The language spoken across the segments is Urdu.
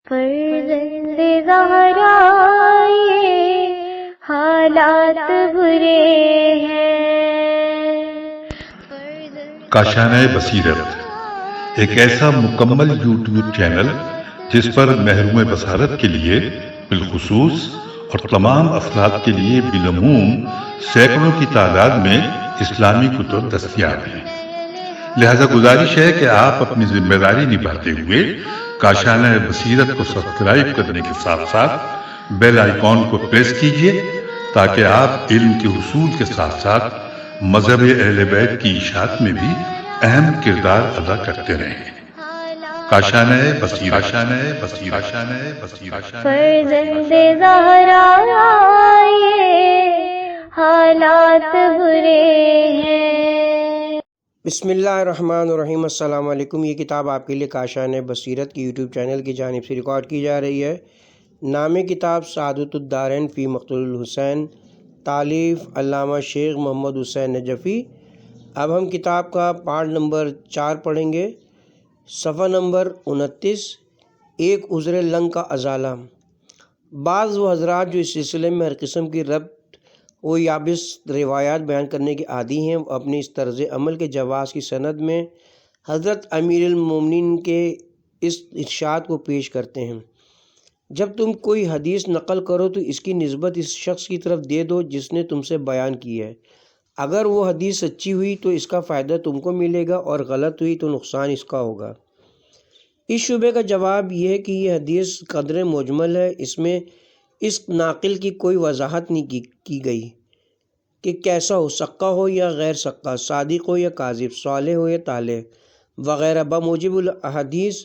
فرزند زہرا یہ حالات برے ہیں۔ کاشانہ بصیرت ایک ایسا مکمل یوٹیوب چینل جس پر محروم بصارت کے لیے بالخصوص اور تمام افراد کے لیے بالعموم سینکڑوں کی تعداد میں اسلامی کتب دستیاب ہیں۔ لہذا گزارش ہے کہ آپ اپنی ذمہ داری نبھاتے ہوئے کاشانہ بصیرت کو سبسکرائب کرنے کے ساتھ ساتھ بیل آئیکن کو پریس کیجیے تاکہ آپ علم کے حصول کے ساتھ ساتھ مذہب اہل بیت کی اشاعت میں بھی اہم کردار ادا کرتے رہیں۔ کاشانہ بصیرت۔ فرزند زہرا یہ حالات برے ہیں۔ بسم اللہ الرحمن الرحیم۔ السلام علیکم۔ یہ کتاب آپ کے لیے کاشانہ بصیرت کی یوٹیوب چینل کی جانب سے ریکارڈ کی جا رہی ہے۔ نام کتاب سعادت الدارین فی مقتل الحسین، تالیف علامہ شیخ محمد حسین نجفی۔ اب ہم کتاب کا پارٹ نمبر 4 پڑھیں گے۔ صفحہ نمبر 29، ایک عذر لنگ کا ازالہ۔ بعض وہ حضرات جو اس سلسلے میں ہر قسم کی ربط و یابس روایات بیان کرنے کے عادی ہیں، وہ اپنے اس طرز عمل کے جواز کی سند میں حضرت امیر المومنین کے اس ارشاد کو پیش کرتے ہیں: جب تم کوئی حدیث نقل کرو تو اس کی نسبت اس شخص کی طرف دے دو جس نے تم سے بیان کی ہے۔ اگر وہ حدیث سچی ہوئی تو اس کا فائدہ تم کو ملے گا، اور غلط ہوئی تو نقصان اس کا ہوگا۔ اس شبے کا جواب یہ ہے کہ یہ حدیث قدر مجمل ہے، اس میں اس ناقل کی کوئی وضاحت نہیں کی گئی کہ کیسا ہو، سقہ ہو یا غیر سقہ، صادق ہو یا کاذب، صالح ہو یا طالح وغیرہ۔ بموجب الاحادیث،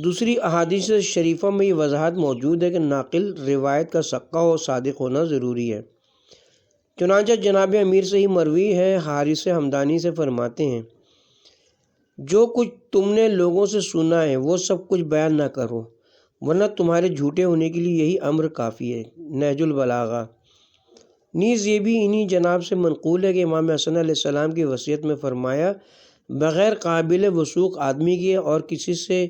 دوسری احادیث شریفہ میں یہ وضاحت موجود ہے کہ ناقل روایت کا سقہ و صادق ہونا ضروری ہے۔ چنانچہ جناب امیر سے ہی مروی ہے، حارث ہمدانی سے فرماتے ہیں: جو کچھ تم نے لوگوں سے سنا ہے وہ سب کچھ بیان نہ کرو، ورنہ تمہارے جھوٹے ہونے کے لیے یہی امر کافی ہے۔ نہج البلاغہ۔ نیز یہ بھی انہی جناب سے منقول ہے کہ امام حسن علیہ السلام کی وصیت میں فرمایا: بغیر قابل وثوق آدمی کے اور کسی سے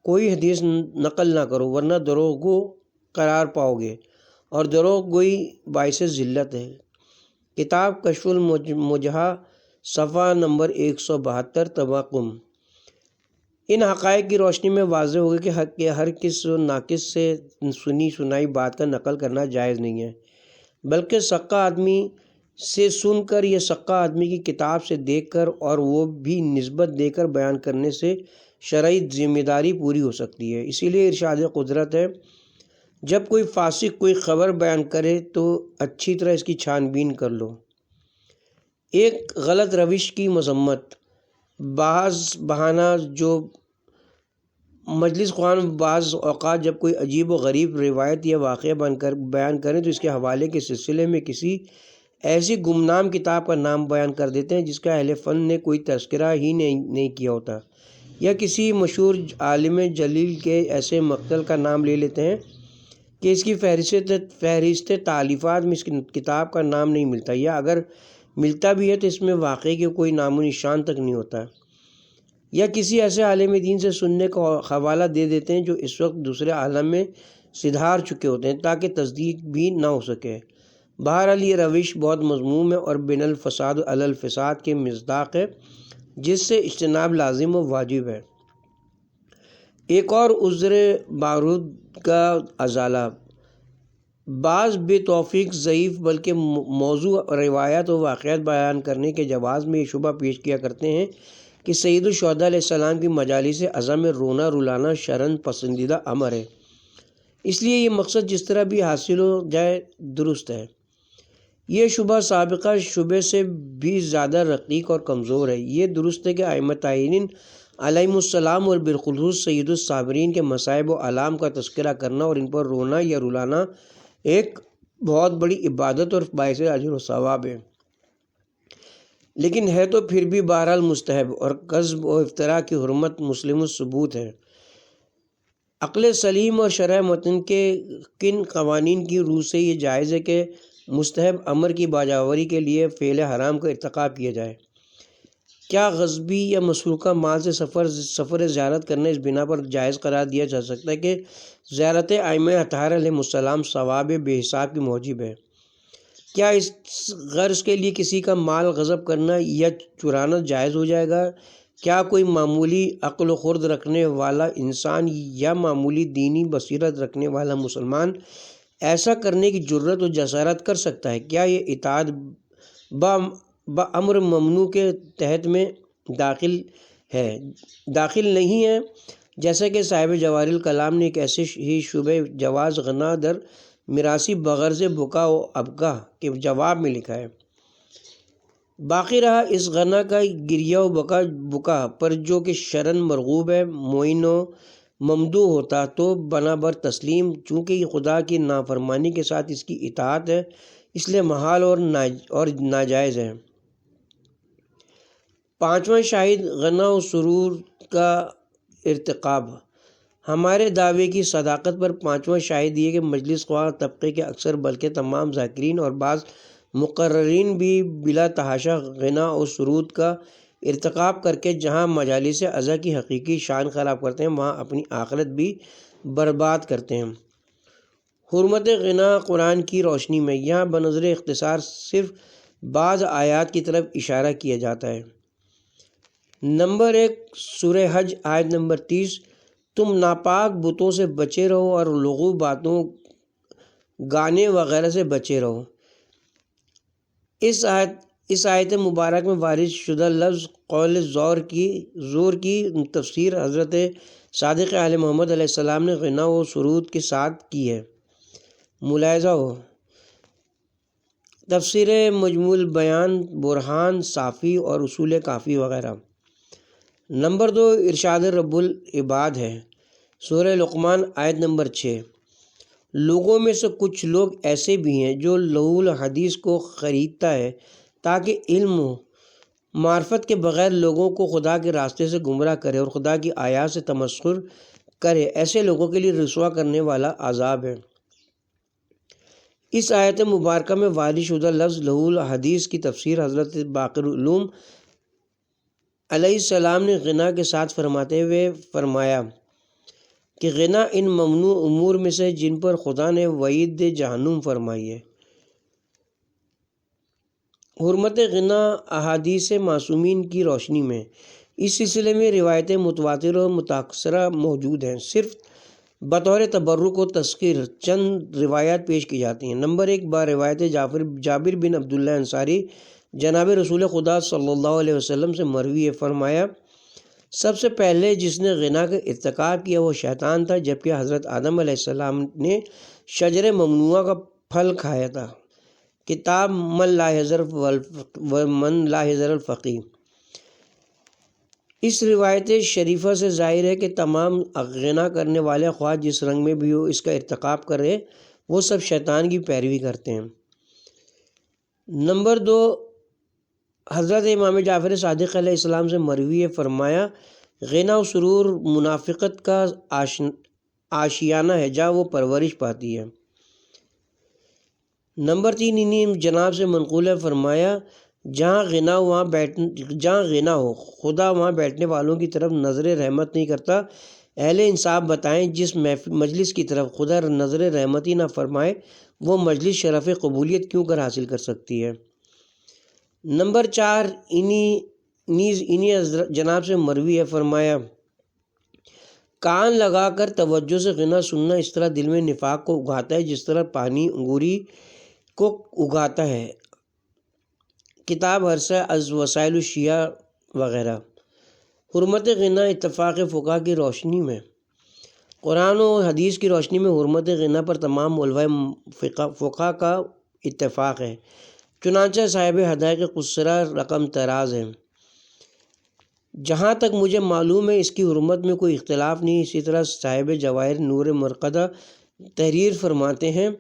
کوئی حدیث نقل نہ کرو، ورنہ دروغ گو قرار پاؤ گے، اور دروغ گوئی باعث ذلت ہے۔ کتاب کشف المجہا، صفحہ نمبر 172، تباقم۔ ان حقائق کی روشنی میں واضح ہوگا کہ ہر کس ناقص سے سنی سنائی بات کا نقل کرنا جائز نہیں ہے، بلکہ سقہ آدمی سے سن کر یا سقہ آدمی کی کتاب سے دیکھ کر اور وہ بھی نسبت دے کر بیان کرنے سے شرعی ذمہ داری پوری ہو سکتی ہے۔ اسی لیے ارشاد قدرت ہے: جب کوئی فاسق کوئی خبر بیان کرے تو اچھی طرح اس کی چھان بین کر لو۔ ایک غلط روش کی مذمت۔ بعض بہانہ جو مجلس خوان بعض اوقات جب کوئی عجیب و غریب روایت یا واقعہ بیان کریں تو اس کے حوالے کے سلسلے میں کسی ایسی گمنام کتاب کا نام بیان کر دیتے ہیں جس کا اہل فن نے کوئی تذکرہ ہی نہیں کیا ہوتا، یا کسی مشہور عالم جلیل کے ایسے مقتل کا نام لے لیتے ہیں کہ اس کی فہرست تالیفات میں اس کتاب کا نام نہیں ملتا، یا اگر ملتا بھی ہے تو اس میں واقعے کے کوئی نام و نشان تک نہیں ہوتا، یا کسی ایسے عالم دین سے سننے کا حوالہ دے دیتے ہیں جو اس وقت دوسرے عالم میں سدھار چکے ہوتے ہیں تاکہ تصدیق بھی نہ ہو سکے۔ بہرحال یہ روش بہت مذموم ہے اور بین الفساد علی الفساد کے مصداق ہے، جس سے اجتناب لازم و واجب ہے۔ ایک اور عذر بارود کا ازالہ۔ بعض بے توفیق ضعیف بلکہ موضوع روایات و واقعات بیان کرنے کے جواز میں یہ شبہ پیش کیا کرتے ہیں کہ سید الشہداء علیہ السلام کی مجالس عزا میں رونا رلانا شرعاً پسندیدہ امر ہے، اس لیے یہ مقصد جس طرح بھی حاصل ہو جائے درست ہے۔ یہ شبہ سابقہ شبے سے بھی زیادہ رقیق اور کمزور ہے۔ یہ درست ہے کہ ائمہ طاہرین علیہم السلام اور بالخصوص سید الصابرین کے مصائب و آلام کا تذکرہ کرنا اور ان پر رونا یا رلانا ایک بہت بڑی عبادت اور باعث اجر و ثواب ہے، لیکن ہے تو پھر بھی بہرحال مستحب، اور کذب و افتراء کی حرمت مسلم الثبوت ہے۔ عقل سلیم اور شرع متن کے کن قوانین کی روح سے یہ جائز ہے کہ مستحب امر کی باجاوری کے لیے فعل حرام کا ارتکاب کیا جائے۔ کیا غصبی یا مسروقہ مال سے سفر زیارت کرنا اس بنا پر جائز قرار دیا جا سکتا ہے کہ زیارت ائمہ اطہار علیہ السلام ثواب بے حساب کی موجب ہے؟ کیا اس غرض کے لیے کسی کا مال غصب کرنا یا چرانا جائز ہو جائے گا؟ کیا کوئی معمولی عقل و خرد رکھنے والا انسان یا معمولی دینی بصیرت رکھنے والا مسلمان ایسا کرنے کی جرت و جسارت کر سکتا ہے؟ کیا یہ اطاعت بامر ممنوع کے تحت میں داخل نہیں ہے؟ جیسا کہ صاحب جواہر الکلام نے ایک ایسے ہی شبہ جواز غنا در میراثی بغرض بکا و ابکا کے جواب میں لکھا ہے۔ باقی رہا اس غنا کا گریہ و بکا پر جو کہ شرعاً مرغوب ہے، معین و ممدوح ہوتا تو بنا بر تسلیم، چونکہ یہ خدا کی نافرمانی کے ساتھ اس کی اطاعت ہے، اس لیے محال اور ناجائز ہے۔ پانچواں شاہد غنا و سرور کا ارتکاب۔ ہمارے دعوے کی صداقت پر پانچواں شاہد یہ کہ مجلس خواہ طبقے کے اکثر بلکہ تمام ذاکرین اور بعض مقررین بھی بلا تحاشا غنا و سرود کا ارتکاب کر کے جہاں مجالس عزا کی حقیقی شان خراب کرتے ہیں وہاں اپنی آخرت بھی برباد کرتے ہیں۔ حرمت غنا قرآن کی روشنی میں یہاں بنظر اختصار صرف بعض آیات کی طرف اشارہ کیا جاتا ہے۔ نمبر 1 سورہ حج آیت نمبر 30، تم ناپاک بتوں سے بچے رہو اور لغو باتوں گانے وغیرہ سے بچے رہو۔ اس آیت مبارک میں وارد شدہ لفظ قول زور کی تفسیر حضرت صادق آل محمد علیہ السلام نے غنا و سرود کے ساتھ کی ہے۔ ملاحظہ ہو تفسیر مجموع البیان، برہان صافی اور اصول کافی وغیرہ۔ نمبر 2 ارشاد رب العباد ہے، سورہ لقمان آیت نمبر 6، لوگوں میں سے کچھ لوگ ایسے بھی ہیں جو لہو الحدیث کو خریدتا ہے تاکہ علم و معرفت کے بغیر لوگوں کو خدا کے راستے سے گمراہ کرے اور خدا کی آیات سے تمسخر کرے، ایسے لوگوں کے لیے رسوا کرنے والا عذاب ہے۔ اس آیت مبارکہ میں وارد شدہ لفظ لہو الحدیث کی تفسیر حضرت باقر العلوم علیہ السلام نے غنا کے ساتھ فرماتے ہوئے فرمایا کہ غنا ان ممنوع امور میں سے جن پر خدا نے وعید جہنم فرمائی ہے۔ حرمت غنا احادیث معصومین کی روشنی میں اس سلسلے میں روایتیں متواتر و متاثرہ موجود ہیں، صرف بطور تبرک و تذکیر چند روایات پیش کی جاتی ہیں۔ نمبر 1 روایت جابر بن عبداللہ انصاری جناب رسول خدا صلی اللہ علیہ وسلم سے مروی ہے، فرمایا سب سے پہلے جس نے غنا کا ارتکاب کیا وہ شیطان تھا، جبکہ حضرت آدم علیہ السلام نے شجر ممنوعہ کا پھل کھایا تھا۔ کتاب من لا یحذر الفقیہ۔ اس روایت شریفہ سے ظاہر ہے کہ تمام غنا کرنے والے خواہ جس رنگ میں بھی ہو اس کا ارتکاب کر رہے وہ سب شیطان کی پیروی کرتے ہیں۔ نمبر 2 حضرت امام جعفر صادق علیہ السلام سے مروی ہے، فرمایا غنا و سرور منافقت کا آشیانہ ہے جہاں وہ پرورش پاتی ہے۔ نمبر 3 انہی جناب سے منقول ہے، فرمایا جہاں غنا ہو خدا وہاں بیٹھنے والوں کی طرف نظر رحمت نہیں کرتا۔ اہل انصاف بتائیں جس مجلس کی طرف خدا نظر رحمت ہی نہ فرمائے وہ مجلس شرف قبولیت کیوں کر حاصل کر سکتی ہے۔ نمبر 4 انہی جناب سے مروی ہے، فرمایا کان لگا کر توجہ سے غنا سننا اس طرح دل میں نفاق کو اگاتا ہے جس طرح پانی انگوری کو اگاتا ہے۔ کتاب حرصہ از وسائل الشیعہ وغیرہ۔ حرمت غنا اتفاق فقہا کی روشنی میں، قرآن و حدیث کی روشنی میں حرمت غنا پر تمام علماء فقہا کا اتفاق ہے، چنانچہ صاحب ہدایت قصرہ رقم طراز ہے۔ جہاں تک مجھے معلوم ہے اس کی حرمت میں کوئی اختلاف نہیں۔ اسی طرح صاحب جواہر نور مرقدہ تحریر فرماتے ہیں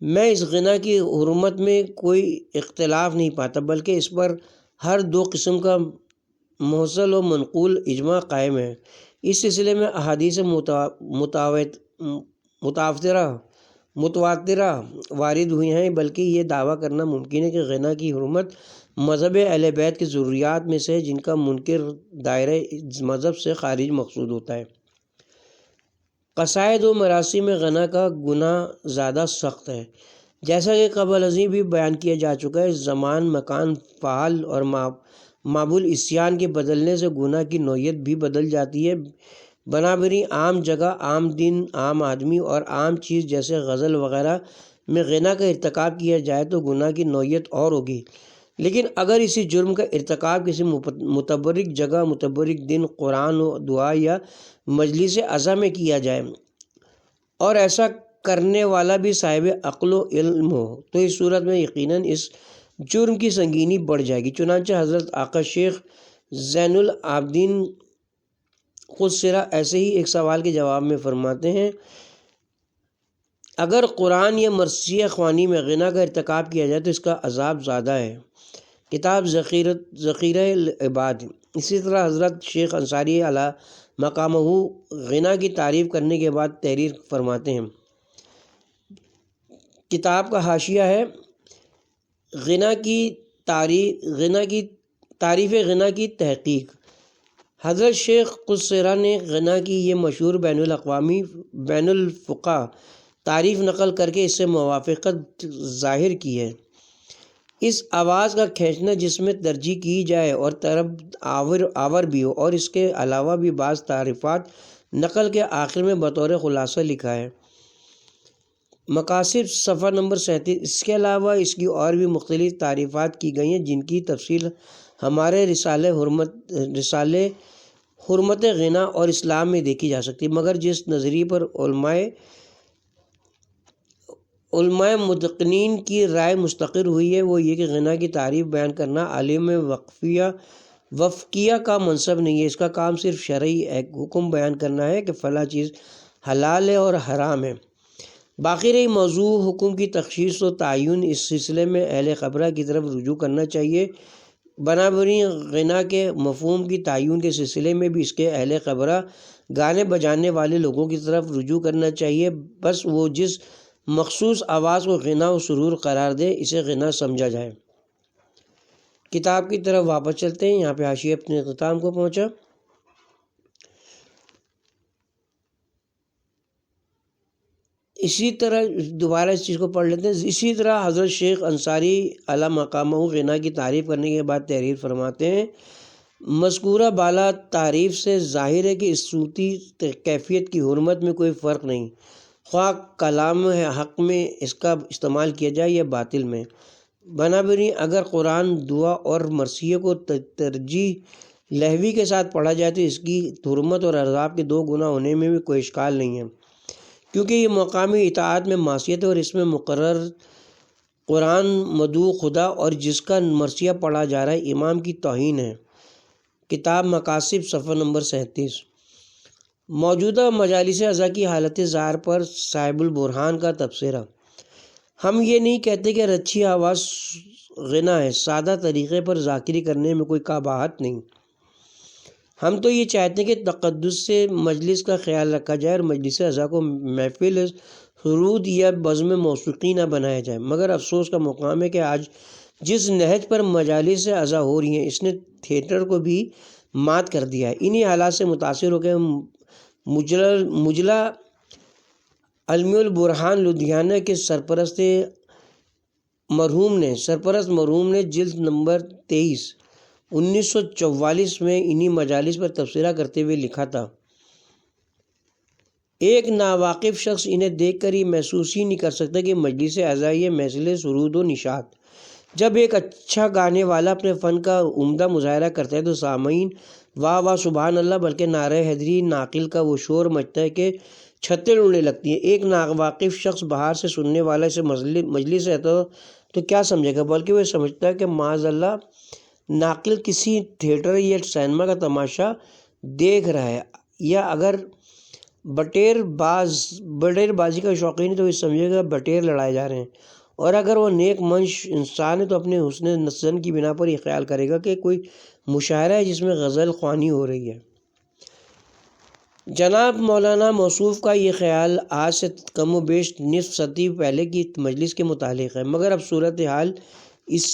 میں اس غنا کی حرمت میں کوئی اختلاف نہیں پاتا بلکہ اس پر ہر 2 قسم کا محصل و منقول اجماع قائم ہے۔ اس سلسلے میں احادیث متواترہ وارد ہوئی ہیں، بلکہ یہ دعویٰ کرنا ممکن ہے کہ غنا کی حرمت مذہب اہل بیت کی ضروریات میں سے جن کا منکر دائرہ مذہب سے خارج مقصود ہوتا ہے۔ قصائد و مراسم میں غنا کا گناہ زیادہ سخت ہے، جیسا کہ قبل ازیں بھی بیان کیا جا چکا ہے۔ زمان، مکان، فعل اور معمول عصیان کے بدلنے سے گناہ کی نوعیت بھی بدل جاتی ہے۔ بنابراین عام جگہ، عام دن، عام آدمی اور عام چیز جیسے غزل وغیرہ میں غنا کا ارتکاب کیا جائے تو گناہ کی نوعیت اور ہوگی، لیکن اگر اسی جرم کا ارتکاب کسی متبرک جگہ، متبرک دن، قرآن و دعا یا مجلس عزا میں کیا جائے اور ایسا کرنے والا بھی صاحب عقل و علم ہو تو اس صورت میں یقیناً اس جرم کی سنگینی بڑھ جائے گی۔ چنانچہ حضرت آقا شیخ زین العابدین خود سرا ایسے ہی ایک سوال کے جواب میں فرماتے ہیں، اگر قرآن یا مرثیہ خوانی میں غنا کا ارتکاب کیا جائے تو اس کا عذاب زیادہ ہے۔ کتاب ذخیرہ العباد۔ اسی طرح حضرت شیخ انصاری علی مقامہ غنا کی تعریف کرنے کے بعد تحریر فرماتے ہیں، کتاب کا حاشیہ ہے، غنا کی تعریف غنا کی تحقیق۔ حضرت شیخ قدسرہ نے غنا کی یہ مشہور بین الاقوامی بین الفقہ تعریف نقل کر کے اس سے موافقت ظاہر کی ہے۔ اس آواز کا کھینچنا جس میں ترجیح کی جائے اور طرب آور بھی ہو، اور اس کے علاوہ بھی بعض تعریفات نقل کے آخر میں بطور خلاصہ لکھا ہے۔ مقاصد صفحہ نمبر 37۔ اس کے علاوہ اس کی اور بھی مختلف تعریفات کی گئی ہیں جن کی تفصیل ہمارے رسالے حرمت غنا اور اسلام میں دیکھی جا سکتی، مگر جس نظریے پر علماء متقنین کی رائے مستقر ہوئی ہے وہ یہ کہ غنا کی تعریف بیان کرنا عالم وفقیہ کا منصب نہیں ہے، اس کا کام صرف شرعی ایک حکم بیان کرنا ہے کہ فلاں چیز حلال ہے اور حرام ہے۔ باقی رہی موضوع حکم کی تخصیص و تعین، اس سلسلے میں اہل خبرہ کی طرف رجوع کرنا چاہیے۔ بنابراین غنا کے مفہوم کی تعین کے سلسلے میں بھی اس کے اہل خبرہ گانے بجانے والے لوگوں کی طرف رجوع کرنا چاہیے، بس وہ جس مخصوص آواز کو غنا و سرور قرار دے اسے غنا سمجھا جائے۔ کتاب کی طرف واپس چلتے ہیں، یہاں پہ حاشیہ اپنے اختتام کو پہنچا۔ اسی طرح دوبارہ اس چیز کو پڑھ لیتے ہیں۔ اسی طرح حضرت شیخ انصاری علی مقامہ غنا کی تعریف کرنے کے بعد تحریر فرماتے ہیں، مذکورہ بالا تعریف سے ظاہر ہے کہ اس صوتی کیفیت کی حرمت میں کوئی فرق نہیں، خواہ کلام حق میں اس کا استعمال کیا جائے یا باطل میں۔ بنابراین اگر قرآن، دعا اور مرثیہ کو ترجیح لہوی کے ساتھ پڑھا جائے تو اس کی حرمت اور عذاب کے دو گنا ہونے میں بھی کوئی اشکال نہیں ہے، کیونکہ یہ مقامی اطاعت میں معصیت ہے اور اس میں مقرر قرآن مدعو خدا اور جس کا مرثیہ پڑھا جا رہا ہے امام کی توہین ہے۔ کتاب مقاصد صفحہ نمبر 37۔ موجودہ مجالس عزا کی حالت ظاہر پر صاحب البرہان کا تبصرہ۔ ہم یہ نہیں کہتے کہ رچی آواز غنا ہے، سادہ طریقے پر ذاکری کرنے میں کوئی قباحت نہیں، ہم تو یہ چاہتے ہیں کہ تقدس سے مجلس کا خیال رکھا جائے اور مجلس عزا کو محفل سرود یا بزم موسیقی نہ بنایا جائے، مگر افسوس کا مقام ہے کہ آج جس نہج پر مجالس عزا ہو رہی ہیں اس نے تھیٹر کو بھی مات کر دیا ہے۔ انہی حالات سے متاثر ہو کے مجلہ علمی البرہان لدھیانہ کے سرپرست مرحوم نے جلد نمبر 23 1944 میں انہی مجالس پر تبصرہ کرتے ہوئے لکھا تھا، ایک ناواقف شخص انہیں دیکھ کر یہ محسوس ہی نہیں کر سکتا کہ مجلس عزا یہ محفل سرود و نشاط۔ جب ایک اچھا گانے والا اپنے فن کا عمدہ مظاہرہ کرتا ہے تو سامعین واہ واہ سبحان اللہ بلکہ نعرہ حیدری ناقل کا وہ شور مچتا ہے کہ چھتیں اڑنے لگتی ہیں۔ ایک ناواقف شخص باہر سے سننے والا اسے مجلس ہے تو کیا سمجھے گا، بلکہ وہ سمجھتا ہے کہ معاذ اللہ ناقل کسی تھیٹر یا سینما کا تماشا دیکھ رہا ہے، یا اگر بٹیر بازی کا شوقین ہے تو یہ سمجھے گا بٹیر لڑائے جا رہے ہیں، اور اگر وہ نیک منش انسان ہے تو اپنے حسن زن کی بنا پر یہ خیال کرے گا کہ کوئی مشاعرہ ہے جس میں غزل خوانی ہو رہی ہے۔ جناب مولانا موصوف کا یہ خیال آج سے کم و بیش نصف صدی پہلے کی مجلس کے متعلق ہے، مگر اب صورتحال اس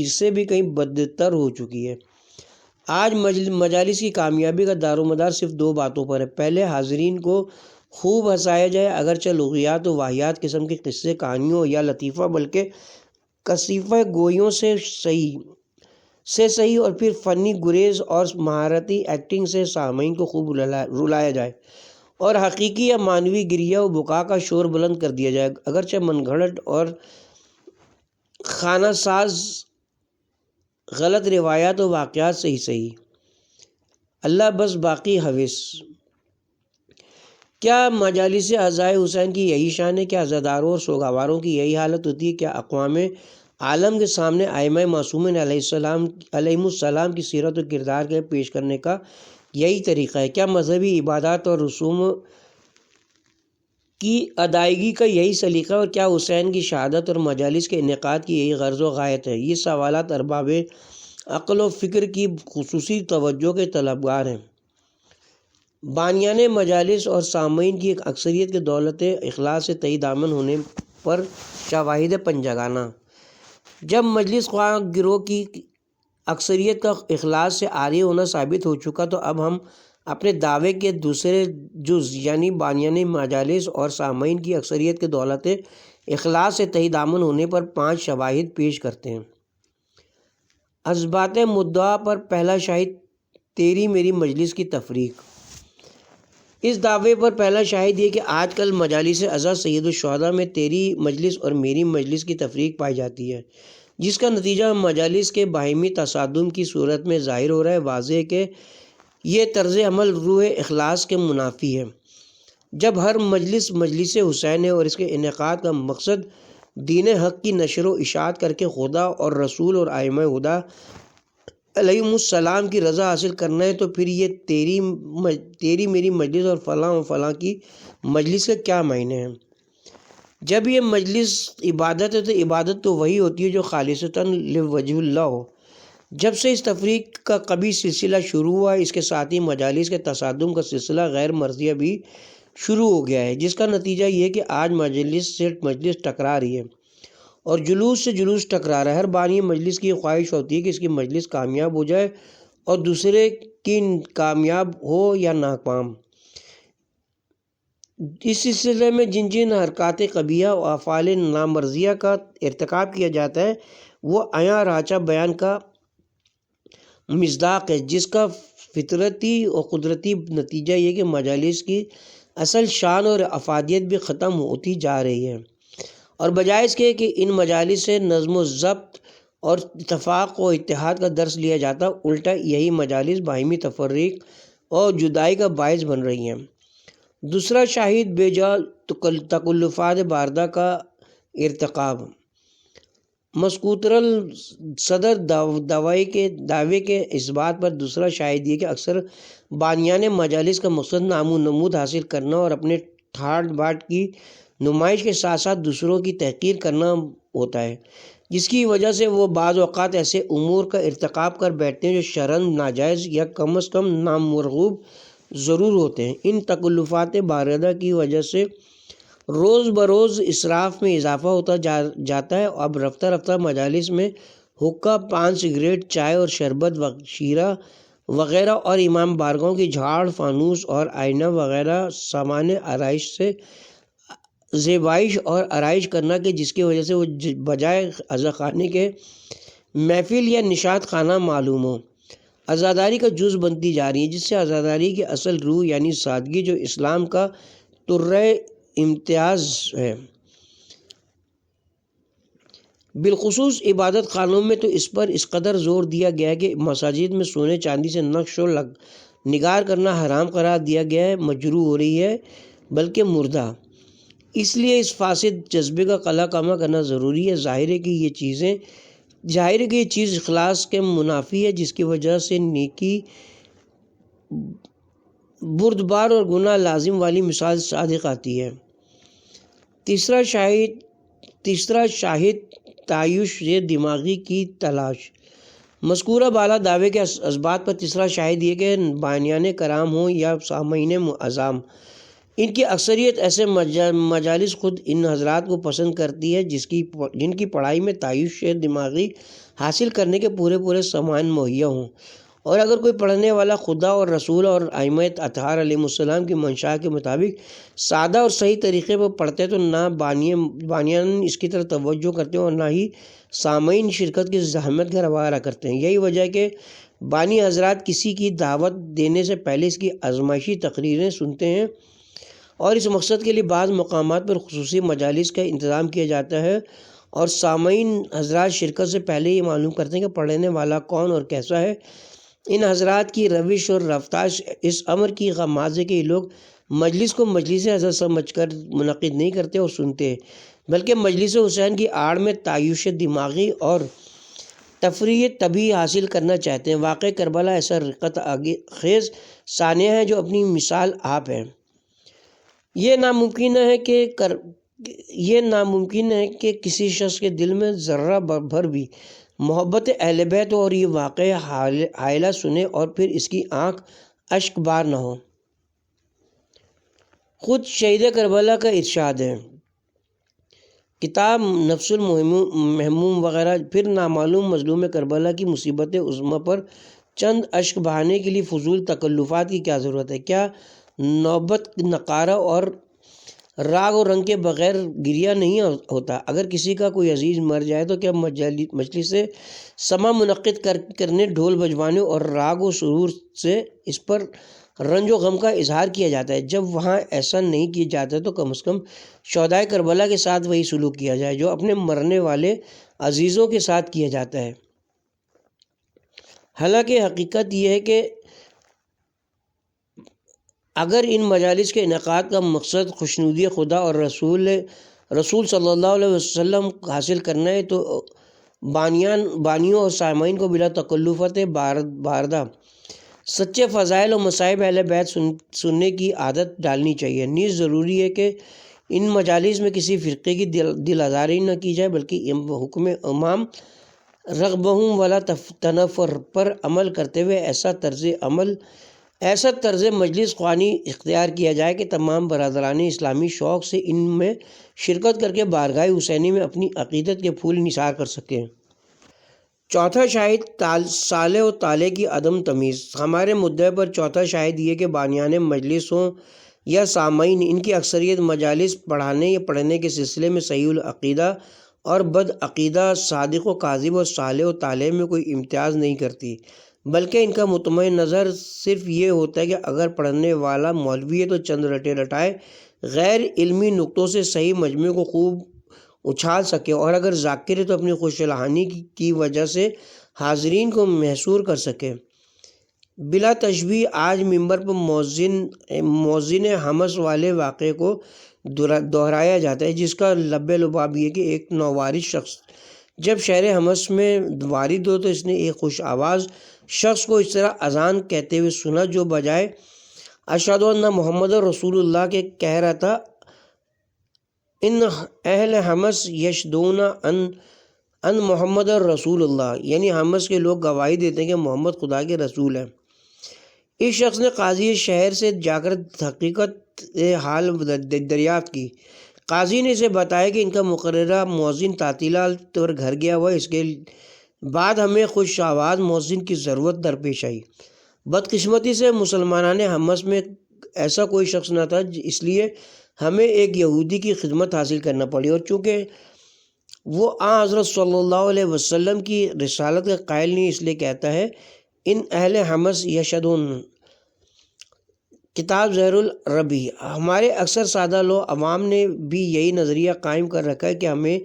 سے بھی کہیں بدتر ہو چکی ہے۔ آج مجالس کی کامیابی کا دار و مدار صرف دو باتوں پر ہے۔ پہلے حاضرین کو خوب ہنسایا جائے، اگرچہ لغویات و واہیات قسم کے قصے، کہانیوں یا لطیفہ بلکہ کثیفہ گوئیوں سے صحیح اور پھر فنی گریز اور مہارتی ایکٹنگ سے سامعین کو خوب رلایا جائے اور حقیقی یا معنوی گریہ و بکا کا شور بلند کر دیا جائے، اگرچہ من گھڑت اور خانہ ساز غلط روایات و واقعات سے ہی صحیح۔ اللہ بس باقی حوث۔ کیا مجالس عزائے حسین کی یہی شان ہے؟ کیا عزاداروں اور سوگواروں کی یہی حالت ہوتی ہے؟ کیا اقوام عالم کے سامنے ائمہ معصومین علیہم السلام کی سیرت و کردار کے پیش کرنے کا یہی طریقہ ہے؟ کیا مذہبی عبادات اور رسوم کی ادائیگی کا یہی سلیقہ، اور کیا حسین کی شہادت اور مجالس کے انعقاد کی یہی غرض و غایت ہے؟ یہ سوالات ارباب عقل و فکر کی خصوصی توجہ کے طلبگار ہیں۔ بانیان مجالس اور سامعین کی اکثریت کے دولت اخلاص سے تہی دامن ہونے پر شواہد پنجگانہ۔ جب مجلس خواہ گروہ کی اکثریت کا اخلاص سے عاری ہونا ثابت ہو چکا تو اب ہم اپنے دعوے کے دوسرے جز یعنی بانیان مجالس اور سامعین کی اکثریت کے دولت اخلاص سے تہی دامن ہونے پر 5 شواہد پیش کرتے ہیں۔ اثبات مدعا پر پہلا شاہد تیری میری مجلس کی تفریق۔ اس دعوے پر پہلا شاہد یہ کہ آج کل مجالس عزا سید الشہداء میں تیری مجلس اور میری مجلس کی تفریق پائی جاتی ہے، جس کا نتیجہ مجالس کے باہمی تصادم کی صورت میں ظاہر ہو رہا ہے۔ واضح ہے کہ یہ طرز عمل روح اخلاص کے منافی ہے۔ جب ہر مجلس حسین ہے اور اس کے انعقاد کا مقصد دین حق کی نشر و اشاعت کر کے خدا اور رسول اور ائمہ ہدیٰ علیہم السلام کی رضا حاصل کرنا ہے، تو پھر یہ تیری میری مجلس اور فلاں و فلاں کی مجلس کا کیا معنی ہے؟ جب یہ مجلس عبادت ہے تو عبادت تو وہی ہوتی ہے جو خالصتاً لوجہ اللہ ہو۔ جب سے اس تفریق کا کبھی سلسلہ شروع ہوا، اس کے ساتھ ہی مجالس کے تصادم کا سلسلہ غیر مرضیہ بھی شروع ہو گیا ہے، جس کا نتیجہ یہ کہ آج مجلس سے مجلس ٹکرا رہی ہے اور جلوس سے جلوس ٹکرا رہا ہے۔ ہر بانی مجلس کی خواہش ہوتی ہے کہ اس کی مجلس کامیاب ہو جائے اور دوسرے کی کامیاب ہو یا ناکام۔ اس سلسلے میں جن حرکات قبیحہ و افعال نامرضیہ کا ارتکاب کیا جاتا ہے وہ عیاں راچہ بیان کا مصداق ہے، جس کا فطرتی اور قدرتی نتیجہ یہ کہ مجالس کی اصل شان اور افادیت بھی ختم ہوتی جا رہی ہے، اور بجائے اس کے کہ ان مجالس سے نظم و ضبط اور اتفاق و اتحاد کا درس لیا جاتا، الٹا یہی مجالس باہمی تفریق اور جدائی کا باعث بن رہی ہیں۔ دوسرا شاہد بے جا تکلفات باردہ کا ارتکاب۔ مذکور صدر دعوے کے اس بات پر دوسرا شاہد یہ کہ اکثر بانیان مجالس کا مقصد نام و نمود حاصل کرنا اور اپنے ٹھاٹ باٹ کی نمائش کے ساتھ ساتھ دوسروں کی تحقیر کرنا ہوتا ہے، جس کی وجہ سے وہ بعض اوقات ایسے امور کا ارتکاب کر بیٹھتے ہیں جو شرعاً ناجائز یا کم از کم نامرغوب ضرور ہوتے ہیں۔ ان تکلفات باردہ کی وجہ سے روز بروز اسراف میں اضافہ ہوتا جاتا ہے۔ اب رفتہ رفتہ مجالس میں حقہ، پان، سگریٹ، چائے اور شربت، شیرہ وغیرہ اور امام بارگاہوں کی جھاڑ، فانوس اور آئینہ وغیرہ سامان آرائش سے زیبائش اور آرائش کرنا کہ جس کی وجہ سے وہ بجائے عزاخانے کے محفل یا نشاط خانہ معلوم ہو، عزاداری کا جز بنتی جا رہی ہے، جس سے عزاداری کی اصل روح یعنی سادگی جو اسلام کا ترہ امتیاز ہے، بالخصوص عبادت خانوں میں تو اس پر اس قدر زور دیا گیا ہے کہ مساجد میں سونے چاندی سے نقش و نگار کرنا حرام قرار دیا گیا ہے، مجروح ہو رہی ہے بلکہ مردہ۔ اس لیے اس فاسد جذبے کا قلع کما کرنا ضروری ہے۔ ظاہر ہے کہ یہ چیز اخلاص کے منافی ہے، جس کی وجہ سے نیکی بردبار اور گناہ لازم والی مثال صادق آتی ہے۔ تیسرا شاہد تعیش دماغی کی تلاش۔ مذکورہ بالا دعوے کے اسبات پر تیسرا شاہد یہ کہ بانیان کرام ہوں یا سامعین معظم، ان کی اکثریت ایسے مجالس خود ان حضرات کو پسند کرتی ہے جن کی پڑھائی میں تعیش دماغی حاصل کرنے کے پورے سامان مہیا ہوں، اور اگر کوئی پڑھنے والا خدا اور رسول اور ائمہ اطہار علیہ السلام کی منشا کے مطابق سادہ اور صحیح طریقے پر پڑھتے تو نہ بانیان اس کی طرف توجہ کرتے ہیں اور نہ ہی سامعین شرکت کی زحمت گوارا کرتے ہیں۔ یہی وجہ ہے کہ بانی حضرات کسی کی دعوت دینے سے پہلے اس کی آزمائشی تقریریں سنتے ہیں، اور اس مقصد کے لیے بعض مقامات پر خصوصی مجالس کا انتظام کیا جاتا ہے، اور سامعین حضرات شرکت سے پہلے یہ معلوم کرتے ہیں کہ پڑھنے والا کون اور کیسا ہے۔ ان حضرات کی روش اور رفتار اس امر کی غماز ہے کہ یہ لوگ مجلس کو مجلس حضرت سمجھ کر منعقد نہیں کرتے اور سنتے ہیں، بلکہ مجلس حسین کی آڑ میں تعیش دماغی اور تفریح طبی حاصل کرنا چاہتے ہیں۔ واقع کربلا ایسا رقت خیز ثانیہ ہے جو اپنی مثال آپ ہے۔ یہ ناممکن ہے کہ کسی شخص کے دل میں ذرہ بھر بھی محبت اہل بیت ہو اور یہ واقعہ حائلہ سنے اور پھر اس کی آنکھ اشک بار نہ ہو۔ خود شہید کربلا کا ارشاد ہے، کتاب نفس المحموم وغیرہ، پھر نامعلوم مظلوم کربلا کی مصیبت عظمیٰ پر چند اشک بہانے کے لیے فضول تکلفات کی کیا ضرورت ہے؟ کیا نوبت نقارہ اور راگ و رنگ کے بغیر گریہ نہیں ہوتا؟ اگر کسی کا کوئی عزیز مر جائے تو کیا مجلس سے سما منعقد کرنے، ڈھول بجوانے اور راگ و سرور سے اس پر رنج و غم کا اظہار کیا جاتا ہے؟ جب وہاں ایسا نہیں کیا جاتا تو کم از کم شہدائے کربلا کے ساتھ وہی سلوک کیا جائے جو اپنے مرنے والے عزیزوں کے ساتھ کیا جاتا ہے۔ حالانکہ حقیقت یہ ہے کہ اگر ان مجالس کے انعقاد کا مقصد خوشنودی خدا اور رسول صلی اللہ علیہ وسلم حاصل کرنا ہے تو بانیوں اور سامعین کو بلا تکلفت باردہ سچے فضائل و مصائب اہل بیت سننے کی عادت ڈالنی چاہیے۔ نیز ضروری ہے کہ ان مجالس میں کسی فرقے کی دل آزاری نہ کی جائے، بلکہ حکم امام رغبہم ولا تنفر پر عمل کرتے ہوئے ایسا طرز مجلس خوانی اختیار کیا جائے کہ تمام برادران اسلامی شوق سے ان میں شرکت کر کے بارگاہ حسینی میں اپنی عقیدت کے پھول نثار کر سکیں۔ چوتھا شاہد صالح و طالح کی عدم تمیز۔ ہمارے مدعے پر چوتھا شاہد یہ کہ بانیان مجلس ہوں یا سامعین، ان کی اکثریت مجالس پڑھانے یا پڑھنے کے سلسلے میں صحیح العقیدہ اور بد عقیدہ، صادق و کاذب اور صالح و طالح میں کوئی امتیاز نہیں کرتی، بلکہ ان کا مطمع نظر صرف یہ ہوتا ہے کہ اگر پڑھنے والا مولوی ہے تو چند رٹے رٹائے غیر علمی نقطوں سے صحیح مجموعے کو خوب اچھال سکے، اور اگر ذاکر ہے تو اپنی خوش الحانی کی وجہ سے حاضرین کو محصور کر سکے۔ بلا تشبیہ آج ممبر پر مؤذن حمص والے واقعے کو دہرایا جاتا ہے، جس کا لب لباب یہ کہ ایک نووارث شخص جب شہر حمص میں وارد ہو تو اس نے ایک خوش آواز شخص کو اس طرح اذان کہتے ہوئے سنا جو بجائے اشہد ان محمد رسول اللہ کے کہہ رہا تھا ان اہل حمص یشہدون ان محمد رسول اللہ، یعنی حمص کے لوگ گواہی دیتے ہیں کہ محمد خدا کے رسول ہے۔ اس شخص نے قاضی شہر سے جا کر حقیقت حال دریافت کی۔ قاضی نے اسے بتایا کہ ان کا مقررہ مؤذن تعطیلات پر گھر گیا ہوا، اس کے بعد ہمیں خوش آواز مؤذن کی ضرورت درپیش آئی۔ بدقسمتی سے مسلمانان حمص میں ایسا کوئی شخص نہ تھا، اس لیے ہمیں ایک یہودی کی خدمت حاصل کرنا پڑی، اور چونکہ وہ حضرت صلی اللہ علیہ وسلم کی رسالت کا قائل نہیں، اس لیے کہتا ہے ان اہل حمص یشہدون۔ کتاب زہر الربی۔ ہمارے اکثر سادہ لوگ عوام نے بھی یہی نظریہ قائم کر رکھا ہے کہ ہمیں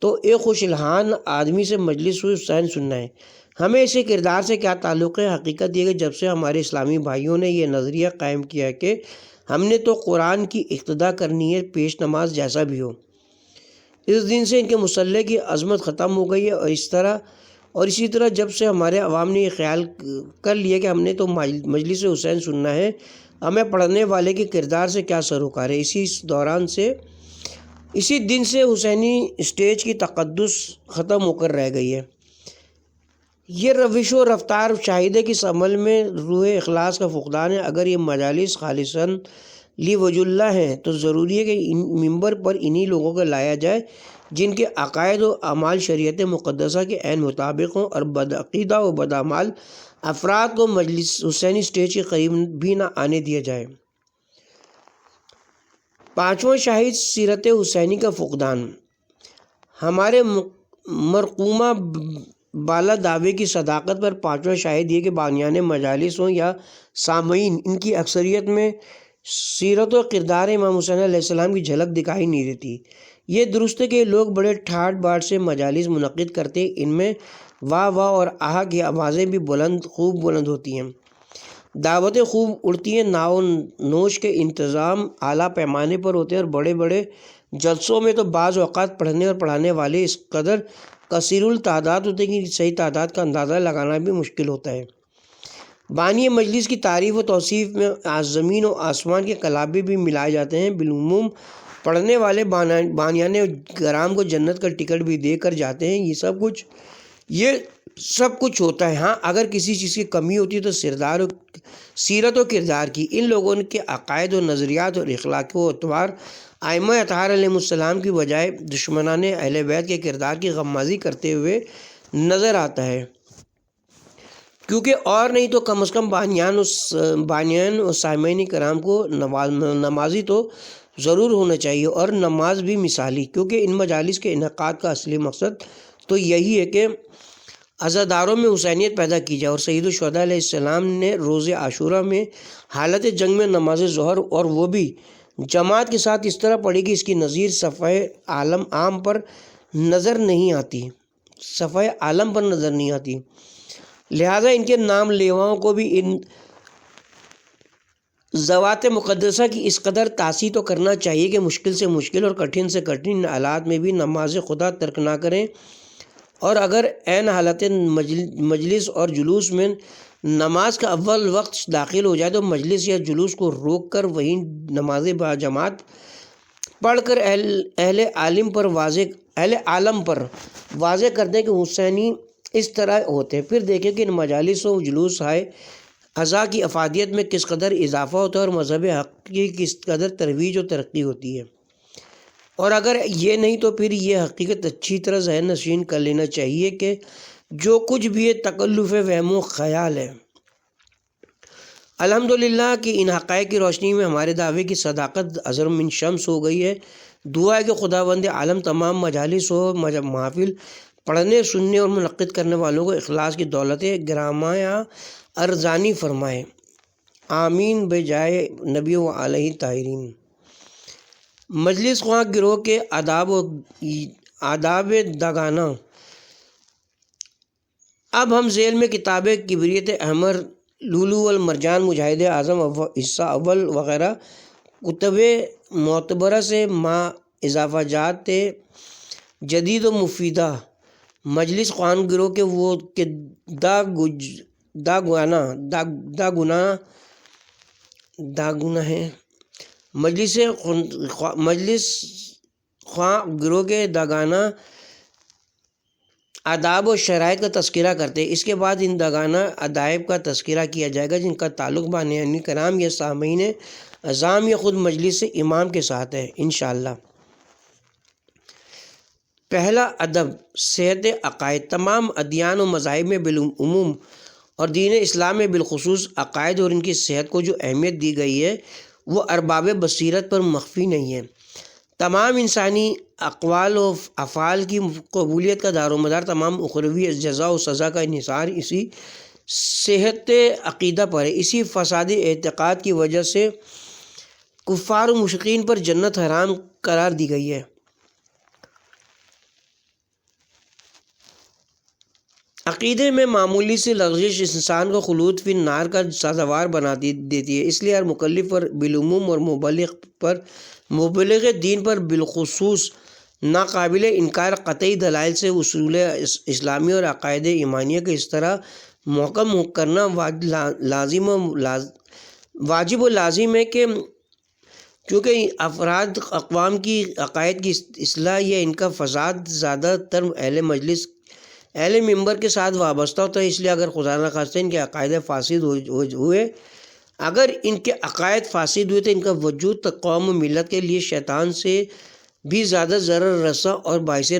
تو ایک خوش الحان آدمی سے مجلس حسین سننا ہے، ہمیں اسے کردار سے کیا تعلق ہے؟ حقیقت یہ کہ جب سے ہمارے اسلامی بھائیوں نے یہ نظریہ قائم کیا ہے کہ ہم نے تو قرآن کی اقتدا کرنی ہے، پیش نماز جیسا بھی ہو، اس دن سے ان کے مصلح کی عظمت ختم ہو گئی ہے، اور اسی طرح جب سے ہمارے عوام نے یہ خیال کر لیا کہ ہم نے تو مجلس حسین سننا ہے، ہمیں پڑھنے والے کے کردار سے کیا سروکار ہے، اسی دن سے حسینی اسٹیج کی تقدس ختم ہو کر رہ گئی ہے۔ یہ روش و رفتار شاہدہ کی اس عمل میں روح اخلاص کا فقدان ہے۔ اگر یہ مجالس خالصاً لی وجہ اللہ ہیں تو ضروری ہے کہ ان ممبر پر انہی لوگوں کو لایا جائے جن کے عقائد و اعمال شریعت مقدسہ کے عین مطابق ہوں، اور بدعقیدہ و بدعمال افراد کو مجلس حسینی سٹیج کے قریب بھی نہ آنے دیا جائے۔ پانچواں شاہد سیرت حسینی کا فقدان۔ ہمارے مرقومہ بالا دعوے کی صداقت پر پانچواں شاہد یہ کہ بانیان مجالس ہوں یا سامعین، ان کی اکثریت میں سیرت و کردار امام حسین علیہ السلام کی جھلک دکھائی نہیں دیتی۔ یہ درست ہے کہ لوگ بڑے ٹھاٹ باٹ سے مجالس منعقد کرتے، ان میں واہ واہ اور آہا کی آوازیں بھی خوب بلند ہوتی ہیں، دعوتیں خوب اڑتی ہیں، ناو نوش کے انتظام اعلیٰ پیمانے پر ہوتے ہیں، اور بڑے بڑے جلسوں میں تو بعض اوقات پڑھنے اور پڑھانے والے اس قدر کثیر التعداد ہوتے ہیں کہ صحیح تعداد کا اندازہ لگانا بھی مشکل ہوتا ہے۔ بانی مجلس کی تعریف و توصیف میں زمین و آسمان کے کلابے بھی ملائے جاتے ہیں۔ بالعموم پڑھنے والے بانیان کرام کو جنت کا ٹکٹ بھی دے کر جاتے ہیں۔ یہ سب کچھ ہوتا ہے۔ ہاں، اگر کسی چیز کی کمی ہوتی ہے تو سیرت و کردار کی۔ ان لوگوں کے عقائد و نظریات اور اخلاق و اطوار ائمہ اطہار علیہ السلام کی بجائے دشمنان اہل بیت کے کردار کی غمازی کرتے ہوئے نظر آتا ہے، کیونکہ اور نہیں تو کم از کم بانیان و سامعین کرام کو نمازی تو ضرور ہونا چاہیے، اور نماز بھی مثالی، کیونکہ ان مجالس کے انعقاد کا اصلی مقصد تو یہی ہے کہ عزاداروں میں حسینیت پیدا کی جائے۔ اور سید الشہداء علیہ السلام نے روز عاشوراء میں حالت جنگ میں نماز ظہر، اور وہ بھی جماعت کے ساتھ، اس طرح پڑھی کہ اس کی نظیر صفحہ عام پر نظر نہیں آتی، لہذا ان کے نام لیواؤں کو بھی ان ذوات مقدسہ کی اس قدر تاسی تو کرنا چاہیے کہ مشکل سے مشکل اور کٹھن سے کٹھن حالات میں بھی نماز خدا ترک نہ کریں، اور اگر عین حالت مجلس اور جلوس میں نماز کا اول وقت داخل ہو جائے تو مجلس یا جلوس کو روک کر وہیں نماز با جماعت پڑھ کر اہل عالم پر واضح کر دیں کہ حسینی اس طرح ہوتے ہیں۔ پھر دیکھیں کہ ان مجالس و جلوس اعضاء کی افادیت میں کس قدر اضافہ ہوتا ہے اور مذہب حق کی کس قدر ترویج و ترقی ہوتی ہے، اور اگر یہ نہیں تو پھر یہ حقیقت اچھی طرح ذہن نشین کر لینا چاہیے کہ جو کچھ بھی یہ تکلف وہم و خیال ہے۔ الحمدللہ کہ ان حقائق کی روشنی میں ہمارے دعوے کی صداقت ازر من شمس ہو گئی ہے۔ دعا ہے کہ خداوند عالم تمام مجالس و محافل پڑھنے، سننے اور منعقد کرنے والوں کو اخلاص کی دولت گرامایا ارزانی فرمائے، آمین بجائے نبی و علیہ طاہرین۔ مجلس خواہ گروہ کے آداب دگانہ۔ اب ہم ذیل میں کتاب کبریت احمر، لولو والمرجان، مجاہد اعظم حصہ اول وغیرہ کتب معتبرہ سے اضافہ جات جدید و مفیدہ مجلس خوان گروہ کے وہ کہ دا گناہ ہے۔ مجلس خواہ گروہ کے داگانہ آداب و شرائط کا تذکرہ کرتے ہیں۔ اس کے بعد ان داگانہ ادائب کا تذکرہ کیا جائے گا جن کا تعلق بانیان کرام یا سامعین اعظام یا خود مجلس سے امام کے ساتھ ہے انشاءاللہ۔ پہلا ادب صحت عقائد۔ تمام ادیان و مذاہب میں بالعموم اور دین اسلام میں بالخصوص عقائد اور ان کی صحت کو جو اہمیت دی گئی ہے وہ ارباب بصیرت پر مخفی نہیں ہے۔ تمام انسانی اقوال و افعال کی قبولیت کا دار و مدار تمام اخروی جزا و سزا کا انحصار اسی صحت عقیدہ پر ہے۔ اسی فساد اعتقاد کی وجہ سے کفار و مشرکین پر جنت حرام قرار دی گئی ہے۔ عقیدے میں معمولی سی لغزش انسان کو خلود فی النار کا سزاوار بنا دیتی ہے، اس لیے ہر مکلف پر بالعموم اور مبلغ دین پر بالخصوص ناقابل انکار قطعی دلائل سے اصول اسلامی اور عقائد ایمانیہ کے اس طرح محکم کرنا واجب و لازم ہے کہ کیونکہ افراد اقوام کی عقائد کی اصلاح یا ان کا فساد زیادہ تر اہل منبر کے ساتھ وابستہ ہوتا ہے، اس لیے اگر خدا نخواستہ ان کے عقائد فاسد ہوئے اگر ان کے عقائد فاسد ہوئے تو ان کا وجود قوم و ملت کے لیے شیطان سے بھی زیادہ ضرر رساں اور باعث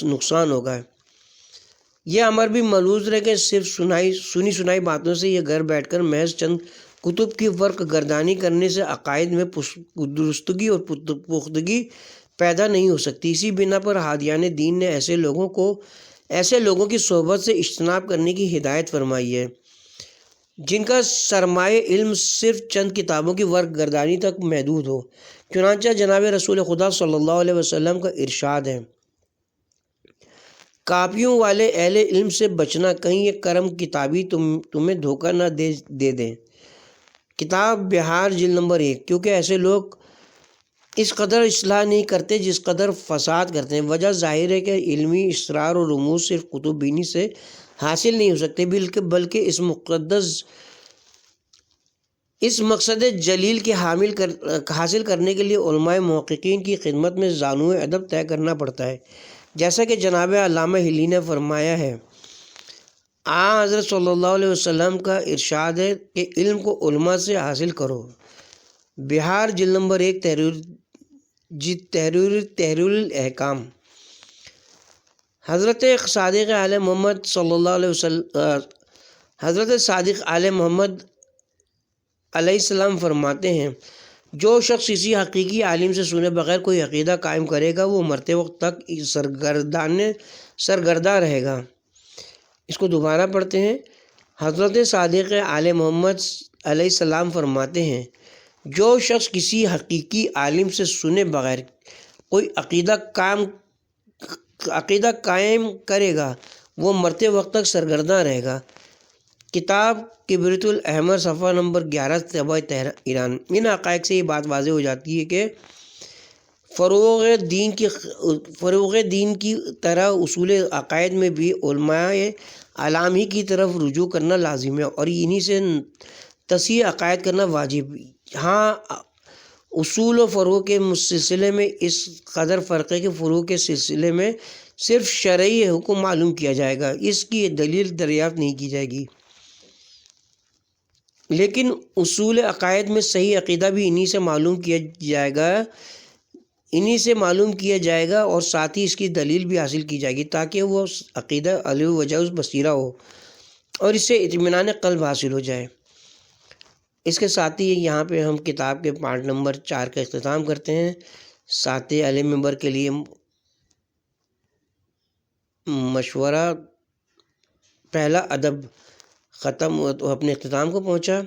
نقصان ہوگا۔ یہ امر بھی ملحوظ رہے کہ صرف سنی سنائی باتوں سے یہ گھر بیٹھ کر محض چند کتب کی ورق گردانی کرنے سے عقائد میں درستگی اور پختگی پیدا نہیں ہو سکتی۔ اسی بنا پر ہادیان دین نے ایسے لوگوں کی صحبت سے اجتناب کرنے کی ہدایت فرمائی ہے جن کا سرمایہ علم صرف چند کتابوں کی ورق گردانی تک محدود ہو۔ چنانچہ جناب رسول خدا صلی اللہ علیہ وسلم کا ارشاد ہے، کاپیوں والے اہل علم سے بچنا، کہیں یہ کرم کتابی تمہیں دھوکہ نہ دے دیں۔ کتاب بہار جلد نمبر 1۔ کیونکہ ایسے لوگ اس قدر اصلاح نہیں کرتے جس قدر فساد کرتے ہیں۔ وجہ ظاہر ہے کہ علمی اسرار اور رموز صرف کتب بینی سے حاصل نہیں ہو سکتے، بلکہ اس مقصد جلیل کے حاصل کرنے کے لیے علماء محققین کی خدمت میں زانوِ ادب طے کرنا پڑتا ہے۔ جیسا کہ جناب علامہ ہلی نے فرمایا ہے، حضرت صلی اللہ علیہ وسلم کا ارشاد ہے کہ علم کو علماء سے حاصل کرو۔ بہار جلد نمبر 1، تحریر الاحکام۔ حضرت صادق آل محمد صلی اللہ علیہ وسلم حضرت صادق آل محمد علیہ السلام فرماتے ہیں، جو شخص کسی حقیقی عالم سے سنے بغیر کوئی عقیدہ قائم کرے گا وہ مرتے وقت تک سرگرداں رہے گا۔ اس کو دوبارہ پڑھتے ہیں۔ حضرت صادق آل محمد علیہ السلام فرماتے ہیں، جو شخص کسی حقیقی عالم سے سنے بغیر کوئی عقیدہ قائم کرے گا وہ مرتے وقت تک سرگرداں رہے گا۔ کتاب کبریت الاحمر صفحہ نمبر 11 طبع ایران۔ ان حقائق سے یہ بات واضح ہو جاتی ہے کہ فروغ دین کی طرح اصول عقائد میں بھی علماء اعلام ہی کی طرف رجوع کرنا لازم ہے اور انہی سے تصحیح عقائد کرنا واجب۔ ہاں، اصول و فروع کے سلسلے میں اس قدر فرق ہے کہ فروع کے سلسلے میں صرف شرعی حکم معلوم کیا جائے گا، اس کی دلیل دریافت نہیں کی جائے گی، لیکن اصول عقائد میں صحیح عقیدہ بھی انہی سے معلوم کیا جائے گا اور ساتھ ہی اس کی دلیل بھی حاصل کی جائے گی تاکہ وہ عقیدہ علی وجہ بصیرہ ہو اور اس سے اطمینان قلب حاصل ہو جائے۔ اس کے ساتھ ہی یہاں پہ ہم کتاب کے پارٹ نمبر 4 کا اختتام کرتے ہیں۔ ساتھ اہل منبر کے لیے مشورہ، پہلا ادب ختم اپنے اختتام کو پہنچا۔